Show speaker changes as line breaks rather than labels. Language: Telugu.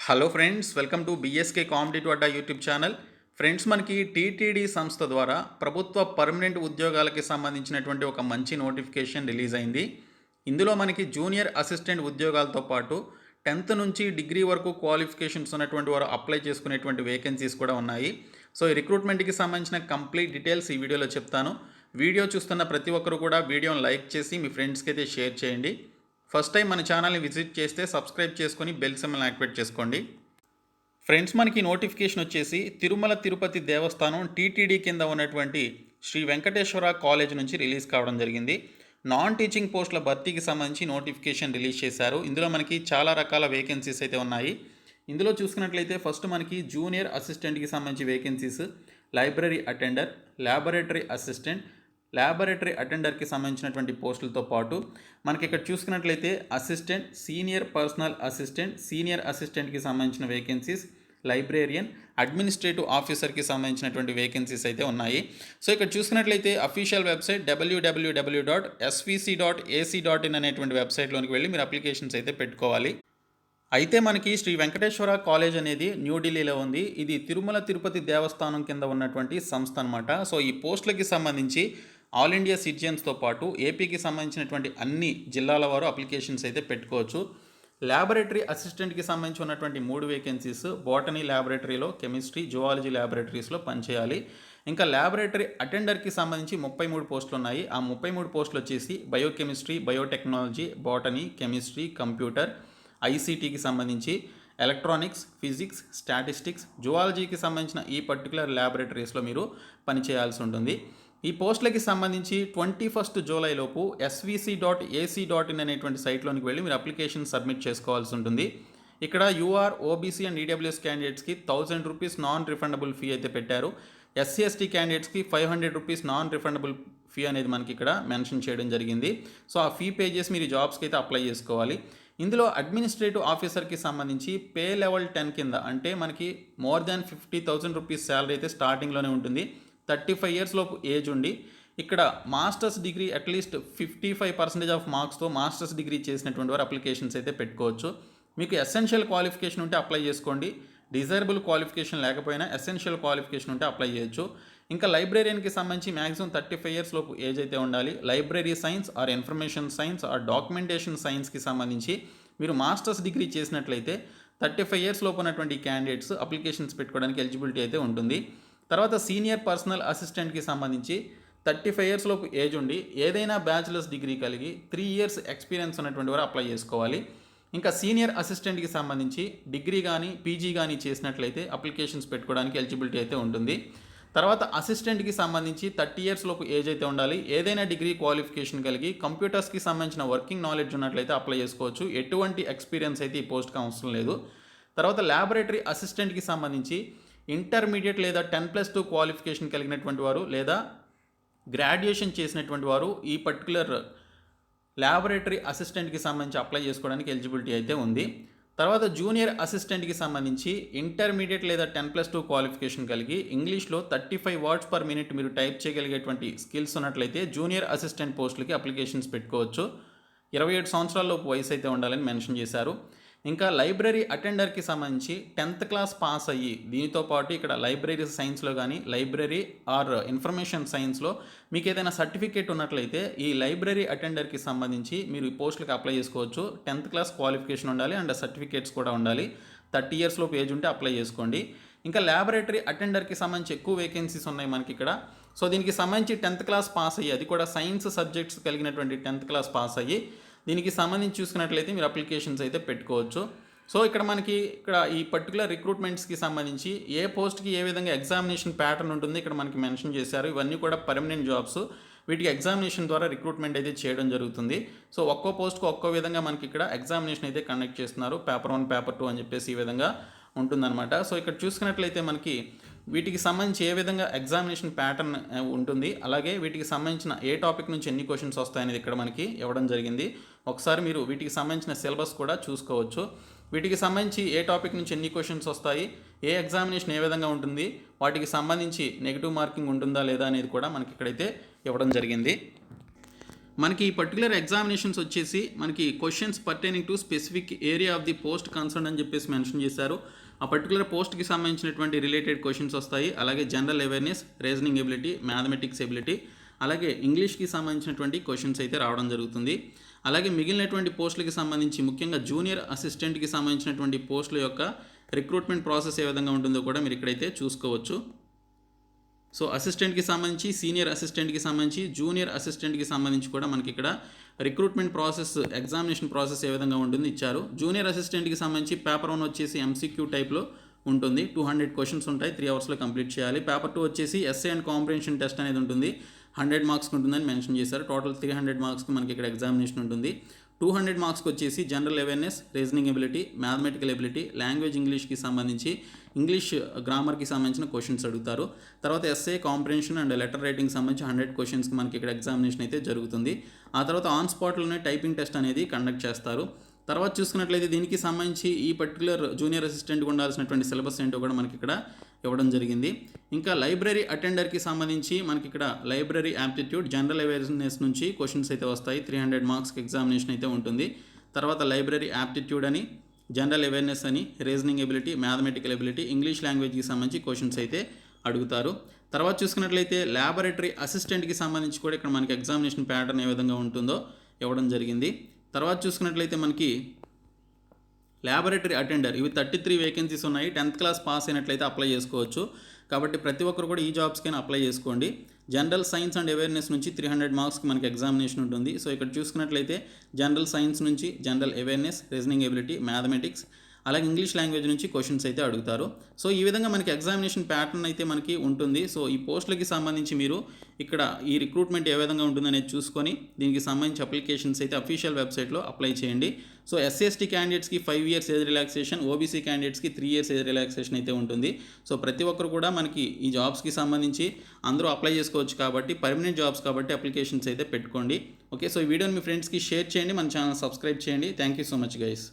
Hello friends, welcome to BSK competitive Adda YouTube channel. Friends, మనకి టీటీడీ సంస్థ ద్వారా ప్రభుత్వ పర్మనెంట్ ఉద్యోగాలకి సంబంధించినటువంటి ఒక మంచి నోటిఫికేషన్ రిలీజ్ అయింది. ఇందులో మనకి జూనియర్ అసిస్టెంట్ ఉద్యోగాలతో పాటు 10th నుంచి డిగ్రీ వరకు క్వాలిఫికేషన్స్ ఉన్నటువంటి వారు అప్లై చేసుకునేటువంటి వేకెన్సీస్ కూడా ఉన్నాయి. సో ఈ రిక్రూట్మెంట్కి సంబంధించిన కంప్లీట్ డీటెయిల్స్ ఈ వీడియోలో చెప్తాను. వీడియో చూస్తున్న ప్రతి ఒక్కరు కూడా వీడియోని లైక్ చేసి మీ ఫ్రెండ్స్కి అయితే షేర్ చేయండి. ఫస్ట్ టైం మన ఛానల్ని విజిట్ చేస్తే సబ్స్క్రైబ్ చేసుకొని బెల్ సింబల్ని యాక్టివేట్ చేసుకోండి. ఫ్రెండ్స్, మనకి నోటిఫికేషన్ వచ్చేసి తిరుమల తిరుపతి దేవస్థానం టీటీడీ కింద ఉన్నటువంటి శ్రీ వెంకటేశ్వర కాలేజ్ నుంచి రిలీజ్ కావడం జరిగింది. నాన్ టీచింగ్ పోస్టుల భర్తీకి సంబంధించి నోటిఫికేషన్ రిలీజ్ చేశారు. ఇందులో మనకి చాలా రకాల వేకెన్సీస్ అయితే ఉన్నాయి. ఇందులో చూసుకున్నట్లయితే ఫస్ట్ మనకి జూనియర్ అసిస్టెంట్కి సంబంధించి vacancies, library attender, laboratory assistant, laboratory అటెండర్కి సంబంధించినటువంటి పోస్టులతో పాటు మనకి ఇక్కడ చూసుకున్నట్లయితే assistant, senior personal assistant, senior అసిస్టెంట్కి సంబంధించిన వేకెన్సీస్, లైబ్రేరియన్, అడ్మినిస్ట్రేటివ్ ఆఫీసర్కి సంబంధించినటువంటి వేకెన్సీస్ అయితే ఉన్నాయి. సో ఇక్కడ చూసుకున్నట్లయితే అఫీషియల్ వెబ్సైట్ www.svc.ac.in అనేటువంటి వెబ్సైట్లోనికి వెళ్ళి మీరు అప్లికేషన్స్ అయితే పెట్టుకోవాలి. అయితే మనకి శ్రీ వెంకటేశ్వర కాలేజ్ అనేది న్యూఢిల్లీలో ఉంది. ఇది తిరుమల తిరుపతి దేవస్థానం కింద ఉన్నటువంటి సంస్థ అనమాట. సో ఈ పోస్టులకి సంబంధించి ఆల్ ఇండియా సిటిజన్స్తో పాటు ఏపీకి సంబంధించినటువంటి అన్ని జిల్లాల వారు అప్లికేషన్స్ అయితే పెట్టుకోవచ్చు. ల్యాబొరేటరీ అసిస్టెంట్కి సంబంధించి ఉన్నటువంటి 3 వేకెన్సీస్ బోటనీ ల్యాబొరేటరీలో, కెమిస్ట్రీ, జువాలజీ ల్యాబొరేటరీస్లో పనిచేయాలి. ఇంకా ల్యాబొరేటరీ అటెండర్కి సంబంధించి 33 పోస్టులు ఉన్నాయి. ఆ 33 పోస్టులు వచ్చేసి biochemistry, biotechnology, botany, chemistry, computer, ఐసీటీకి సంబంధించి, ఎలక్ట్రానిక్స్, ఫిజిక్స్, స్టాటిస్టిక్స్, జువాలజీకి సంబంధించిన ఈ పర్టికులర్ ల్యాబొరేటరీస్లో మీరు పనిచేయాల్సి ఉంటుంది. ఈ పోస్టులకి సంబంధించి 21 జూలై లోపు svc.ac.in అనేటువంటి సైట్లోనికి వెళ్ళి మీరు అప్లికేషన్ సబ్మిట్ చేసుకోవాల్సి ఉంటుంది. ఇక్కడ యూఆర్, ఓబీసీ అండ్ ఈడబ్ల్యూఎస్ క్యాండిడేట్స్కి 1000 రూపీస్ నాన్ రిఫండబుల్ ఫీ అయితే పెట్టారు. ఎస్సీ ఎస్టీ క్యాండిడేట్స్కి 500 రూపీస్ నాన్ రిఫండబుల్ ఫీ అనేది మనకి ఇక్కడ మెన్షన్ చేయడం జరిగింది. సో ఆ ఫీ పే చేసి మీరు జాబ్స్కి అయితే అప్లై చేసుకోవాలి. ఇందులో అడ్మినిస్ట్రేటివ్ ఆఫీసర్కి సంబంధించి పే లెవెల్ 10 కింద, అంటే మనకి మోర్ దాన్ 50,000 రూపీస్ శాలరీ అయితే స్టార్టింగ్లోనే ఉంటుంది. 35 ఇయర్స్ లోపు ఏజ్ ఉండి ఇక్కడ మాస్టర్స్ డిగ్రీ అట్లీస్ట్ 55% ఆఫ్ మార్క్స్తో మాస్టర్స్ డిగ్రీ చేసినటువంటి వారు అప్లికేషన్స్ అయితే పెట్టుకోవచ్చు. మీకు ఎసెన్షియల్ క్వాలిఫికేషన్ ఉంటే అప్లై చేసుకోండి. డిజైరబుల్ క్వాలిఫికేషన్ లేకపోయినా ఎసెన్షియల్ క్వాలిఫికేషన్ ఉంటే అప్లై చేయొచ్చు. ఇంకా లైబ్రేరియన్కి సంబంధించి మ్యాక్సిమం 35 ఇయర్స్ లోపు ఏజ్ అయితే ఉండాలి. Library science or information science or documentation సైన్స్కి సంబంధించి మీరు మాస్టర్స్ డిగ్రీ చేసినట్లయితే 35 ఇయర్స్ లోపు ఉన్నటువంటి క్యాండిడేట్స్ అప్లికేషన్స్ పెట్టుకోవడానికి ఎలిజిబిలిటీ అయితే ఉంటుంది. తర్వాత సీనియర్ పర్సనల్ అసిస్టెంట్కి సంబంధించి 35 ఇయర్స్ లోపు ఏజ్ ఉండి ఏదైనా బ్యాచిలర్స్ డిగ్రీ కలిగి 3 ఇయర్స్ ఎక్స్పీరియన్స్ ఉన్నటువంటి వారు అప్లై చేసుకోవాలి. ఇంకా సీనియర్ అసిస్టెంట్కి సంబంధించి డిగ్రీ కానీ పీజీ కానీ చేసినట్లయితే అప్లికేషన్స్ పెట్టుకోవడానికి ఎలిజిబిలిటీ అయితే ఉంటుంది. తర్వాత అసిస్టెంట్కి సంబంధించి 30 ఇయర్స్ లోపు ఏజ్ అయితే ఉండాలి. ఏదైనా డిగ్రీ క్వాలిఫికేషన్ కలిగి కంప్యూటర్స్కి సంబంధించిన వర్కింగ్ నాలెడ్జ్ ఉన్నట్లయితే అప్లై చేసుకోవచ్చు. ఎటువంటి ఎక్స్పీరియన్స్ అయితే ఈ పోస్ట్కి అవసరం లేదు. తర్వాత ల్యాబొరేటరీ అసిస్టెంట్కి సంబంధించి ఇంటర్మీడియట్ లేదా 10+2 క్వాలిఫికేషన్ కలిగినటువంటి వారు లేదా గ్రాడ్యుయేషన్ చేసినటువంటి వారు ఈ పర్టికులర్ ల్యాబొరేటరీ అసిస్టెంట్కి సంబంధించి అప్లై చేసుకోవడానికి ఎలిజిబిలిటీ అయితే ఉంది. తర్వాత జూనియర్ అసిస్టెంట్కి సంబంధించి ఇంటర్మీడియట్ లేదా 10+2 క్వాలిఫికేషన్ కలిగి ఇంగ్లీష్లో 35 వర్డ్స్ పర్ మినిట్ మీరు టైప్ చేయగలిగేటువంటి స్కిల్స్ ఉన్నట్లయితే జూనియర్ అసిస్టెంట్ పోస్టులకి అప్లికేషన్స్ పెట్టుకోవచ్చు. 27 సంవత్సరాలలోపు వయసు అయితే ఉండాలని మెన్షన్ చేశారు. ఇంకా లైబ్రరీ అటెండర్కి సంబంధించి 10th క్లాస్ పాస్ అయ్యి దీనితో పాటు ఇక్కడ లైబ్రరీ సైన్స్లో కానీ లైబ్రరీ ఆర్ ఇన్ఫర్మేషన్ సైన్స్లో మీకు ఏదైనా సర్టిఫికేట్ ఉన్నట్లయితే ఈ లైబ్రరీ అటెండర్కి సంబంధించి మీరు ఈ పోస్టులకు అప్లై చేసుకోవచ్చు. 10th క్లాస్ క్వాలిఫికేషన్ ఉండాలి అండ్ సర్టిఫికేట్స్ కూడా ఉండాలి. 30 ఇయర్స్ లోపు ఏజ్ ఉంటే అప్లై చేసుకోండి. ఇంకా ల్యాబొరేటరీ అటెండర్కి సంబంధించి ఎక్కువ వేకెన్సీస్ ఉన్నాయి మనకి ఇక్కడ. సో దీనికి సంబంధించి 10th క్లాస్ పాస్ అయ్యి, అది కూడా సైన్స్ సబ్జెక్ట్స్ కలిగినటువంటి 10th క్లాస్ పాస్ అయ్యి దీనికి సంబంధించి చూసుకున్నట్లయితే మీరు అప్లికేషన్స్ అయితే పెట్టుకోవచ్చు. సో ఇక్కడ మనకి ఈ పర్టికులర్ రిక్రూట్మెంట్స్కి సంబంధించి ఏ పోస్ట్కి ఏ విధంగా ఎగ్జామినేషన్ ప్యాటర్న్ ఉంటుంది ఇక్కడ మనకి మెన్షన్ చేశారు. ఇవన్నీ కూడా పర్మనెంట్ జాబ్స్. వీటికి ఎగ్జామినేషన్ ద్వారా రిక్రూట్మెంట్ అయితే చేయడం జరుగుతుంది. సో ఒక్కో పోస్ట్కి ఒక్కో విధంగా మనకి ఇక్కడ ఎగ్జామినేషన్ అయితే కండక్ట్ చేస్తున్నారు. పేపర్ 1, పేపర్ 2 అని చెప్పేసి ఈ విధంగా ఉంటుందన్నమాట. సో ఇక్కడ చూసుకున్నట్లయితే మనకి వీటికి సంబంధించి ఏ విధంగా ఎగ్జామినేషన్ ప్యాటర్న్ ఉంటుంది, అలాగే వీటికి సంబంధించిన ఏ టాపిక్ నుంచి ఎన్ని క్వశ్చన్స్ వస్తాయనేది ఇక్కడ మనకి ఇవ్వడం జరిగింది. ఒకసారి మీరు వీటికి సంబంధించిన సిలబస్ కూడా చూసుకోవచ్చు. వీటికి సంబంధించి ఏ టాపిక్ నుంచి ఎన్ని క్వశ్చన్స్ వస్తాయి, ఏ ఎగ్జామినేషన్ ఏ విధంగా ఉంటుంది, వాటికి సంబంధించి నెగిటివ్ మార్కింగ్ ఉంటుందా లేదా అనేది కూడా మనకి ఇక్కడైతే ఇవ్వడం జరిగింది. మనకి ఈ పర్టికులర్ ఎగ్జామినేషన్స్ వచ్చేసి మనకి questions pertaining to specific area of the post concern అని చెప్పేసి మెన్షన్ చేశారు. ఆ పర్టికులర్ పోస్ట్కి సంబంధించినటువంటి రిలేటెడ్ క్వశ్చన్స్ వస్తాయి. అలాగే general awareness, reasoning ability, mathematics ability, అలాగే ఇంగ్లీష్కి సంబంధించినటువంటి క్వశ్చన్స్ అయితే రావడం జరుగుతుంది. అలాగే మిగిలినటువంటి పోస్టులకి సంబంధించి ముఖ్యంగా జూనియర్ అసిస్టెంట్కి సంబంధించినటువంటి పోస్టుల యొక్క రిక్రూట్మెంట్ ప్రాసెస్ ఏ విధంగా ఉంటుందో కూడా మీరు ఇక్కడైతే చూసుకోవచ్చు. సో అసిస్టెంట్కి సంబంధించి, సీనియర్ అసిస్టెంట్కి సంబంధించి, జూనియర్ అసిస్టెంట్కి సంబంధించి కూడా మనకి ఇక్కడ రిక్రూట్మెంట్ ప్రాసెస్, ఎగ్జామినేషన్ ప్రాసెస్ ఏ విధంగా ఉంటుంది ఇచ్చారు. జూనియర్ అసిస్టెంట్కి సంబంధించి పేపర్ 1 వచ్చేసి MCQ టైప్లో ఉంటుంది. 200 క్వశ్చన్స్ ఉంటాయి, 3 అవర్స్లో కంప్లీట్ చేయాలి. పేపర్ 2 వచ్చేసి ఎస్ఏ అండ్ కాంప్రిహెన్షన్ టెస్ట్ అనేది ఉంటుంది. 100 మార్క్స్కి ఉంటుందని మెన్షన్ చేశారు. టోటల్ 300 మార్క్స్కి మనకి ఇక్కడ ఎగ్జామినేషన్ ఉంటుంది. 200 మార్క్స్కి వచ్చేసి general awareness, reasoning ability, mathematical ability, language ఇంగ్లీష్కి సంబంధించి ఇంగ్లీష్ గ్రామర్కి సంబంధించిన క్వశ్చన్స్ అడుగుతారు. తర్వాత SA, comprehension and letter writing సంబంధించి 100 క్వశ్చన్స్కి మనకి ఇక్కడ ఎగ్జామినేషన్ అయితే జరుగుతుంది. ఆ తర్వాత ఆన్ స్పాట్లోనే టైపింగ్ టెస్ట్ అనేది కండక్ట్ చేస్తారు. తర్వాత చూసుకున్నట్లయితే దీనికి సంబంధించి ఈ పర్టికులర్ జూనియర్ అసిస్టెంట్కి ఉండాల్సినటువంటి సిలబస్ ఏంటో కూడా మనకి ఇక్కడ ఇవ్వడం జరిగింది. ఇంకా లైబ్రరీ అటెండర్కి సంబంధించి మనకి ఇక్కడ లైబ్రరీ యాప్టిట్యూడ్, జనరల్ అవేర్నెస్ నుంచి క్వశ్చన్స్ అయితే వస్తాయి. 300 మార్క్స్కి ఎగ్జామినేషన్ అయితే ఉంటుంది. తర్వాత లైబ్రరీ యాప్టిట్యూడ్ అని, జనరల్ అవేర్నెస్ అని, reasoning ability, mathematical ability, English లాంగ్వేజ్కి సంబంధించి క్వశ్చన్స్ అయితే అడుగుతారు. తర్వాత చూసుకున్నట్లయితే ల్యాబొరేటరీ అసిస్టెంట్కి సంబంధించి కూడా ఇక్కడ మనకి ఎగ్జామినేషన్ ప్యాటర్న్ ఏ విధంగా ఉంటుందో ఇవ్వడం జరిగింది. తర్వాత చూసుకున్నట్లయితే మనకి ల్యాబొరేటరీ అటెండర్, ఇవి 33 వేకెన్సీస్ ఉన్నాయి. 10th క్లాస్ పాస్ అయినట్లయితే అప్లై చేసుకోవచ్చు. కాబట్టి ప్రతి ఒక్కరు కూడా ఈ జాబ్స్కైనా అప్లై చేసుకోండి. జనరల్ సైన్స్ అండ్ అవేర్నెస్ నుంచి 300 మార్క్స్కి మనకి ఎగ్జామినేషన్ ఉంటుంది. సో ఇక్కడ చూసుకున్నట్లయితే జనరల్ సైన్స్ నుంచి general awareness, reasoning ability, mathematics, అలాగే ఇంగ్లీష్ లాంగ్వేజ్ నుంచి క్వశ్చన్స్ అయితే అడుగుతారు. సో ఈ విధంగా మనకి ఎగ్జామినేషన్ ప్యాటర్న్ అయితే మనకి ఉంటుంది. సో ఈ పోస్టులకి సంబంధించి మీరు ఇక్కడ ఈ రిక్రూట్మెంట్ ఏ విధంగా ఉంటుందనేది చూసుకొని దీనికి సంబంధించి అప్లికేషన్స్ అయితే అఫీషియల్ వెబ్సైట్లో అప్లై చేయండి. సో SC/ST క్యాండిడేట్స్కి 5 years ఏజ్ రిలాక్సేషన్, OBC క్యాండిడేట్స్కి 3 years ఏజ్ రిలాక్సేషన్ అయితే ఉంటుంది. సో ప్రతి ఒక్కరు కూడా మనకి ఈ జాబ్స్కి సంబంధించి అందరూ అప్లై చేసుకోవచ్చు కాబట్టి, పర్మనెంట్ జాబ్స్ కాబట్టి అప్లికేషన్స్ అయితే పెట్టుకోండి. ఓకే, సో ఈ వీడియోని మీ ఫ్రెండ్స్కి షేర్ చేయండి, మన ఛానల్ సబ్స్క్రైబ్ చేయండి. Thank you so much guys.